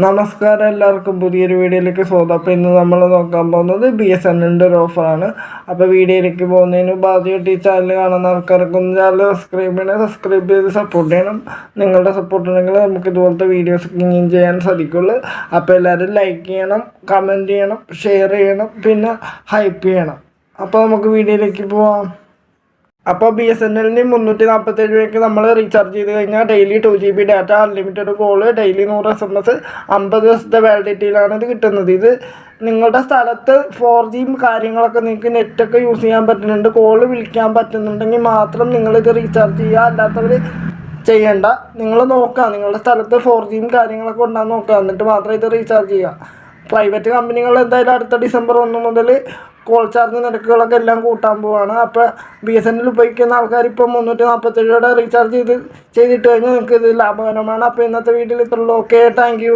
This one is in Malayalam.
നമസ്കാരം, എല്ലാവർക്കും പുതിയൊരു വീഡിയോയിലേക്ക് സ്വാഗതം. അപ്പോൾ ഇന്ന് നമ്മൾ നോക്കാൻ പോകുന്നത് BSNLൻ്റെ ഒരു ഓഫറാണ്. അപ്പോൾ വീഡിയോയിലേക്ക് പോകുന്നതിന് മുമ്പ് ആദ്യമായിട്ട് ഈ ചാനൽ കാണുന്ന ആൾക്കാർക്കൊന്ന് ചാനൽ സബ്സ്ക്രൈബ് ചെയ്ത് സപ്പോർട്ട് ചെയ്യണം. നിങ്ങളുടെ സപ്പോർട്ട് ഉണ്ടെങ്കിൽ നമുക്ക് ഇതുപോലത്തെ വീഡിയോസ് ഇനിയും ചെയ്യാൻ സാധിക്കുള്ളൂ. അപ്പോൾ എല്ലാവരും ലൈക്ക് ചെയ്യണം, കമൻറ്റ് ചെയ്യണം, ഷെയർ ചെയ്യണം, പിന്നെ ഹൈപ്പ് ചെയ്യണം. അപ്പോൾ നമുക്ക് വീഡിയോയിലേക്ക് പോവാം. അപ്പോൾ BSNLന് 347 രൂപയ്ക്ക് നമ്മൾ റീചാർജ് ചെയ്ത് കഴിഞ്ഞാൽ daily 2 GB data, unlimited call, daily 100 SMS, 50 ദിവസത്തെ വാലിഡിറ്റിയിലാണ് ഇത് കിട്ടുന്നത്. ഇത് നിങ്ങളുടെ സ്ഥലത്ത് 4G കാര്യങ്ങളൊക്കെ നിങ്ങൾക്ക് നെറ്റൊക്കെ യൂസ് ചെയ്യാൻ പറ്റുന്നുണ്ട്, കോള് വിളിക്കാൻ പറ്റുന്നുണ്ടെങ്കിൽ മാത്രം നിങ്ങളിത് റീചാർജ് ചെയ്യുക. അല്ലാത്തവർ ചെയ്യേണ്ട. നിങ്ങൾ നോക്കുക, നിങ്ങളുടെ സ്ഥലത്ത് 4G കാര്യങ്ങളൊക്കെ ഉണ്ടാകുന്ന നോക്കുക, എന്നിട്ട് മാത്രം ഇത് റീചാർജ് ചെയ്യുക. പ്രൈവറ്റ് കമ്പനികൾ എന്തായാലും അടുത്ത ഡിസംബർ 1 മുതൽ കോൾ ചാർജ് നിരക്കുകളൊക്കെ എല്ലാം കൂട്ടാൻ പോവാണ്. അപ്പോൾ BSNL ഉപയോഗിക്കുന്ന ആൾക്കാർ ഇപ്പോൾ 347 രൂപയുടെ റീചാർജ് ചെയ്തിട്ട് കഴിഞ്ഞാൽ നിങ്ങൾക്ക് ഇത് ലാഭകരമാണ്. അപ്പോൾ ഇന്നത്തെ വീഡിയോയിൽ ഇത്രയുള്ളൂ. Okay, thank U.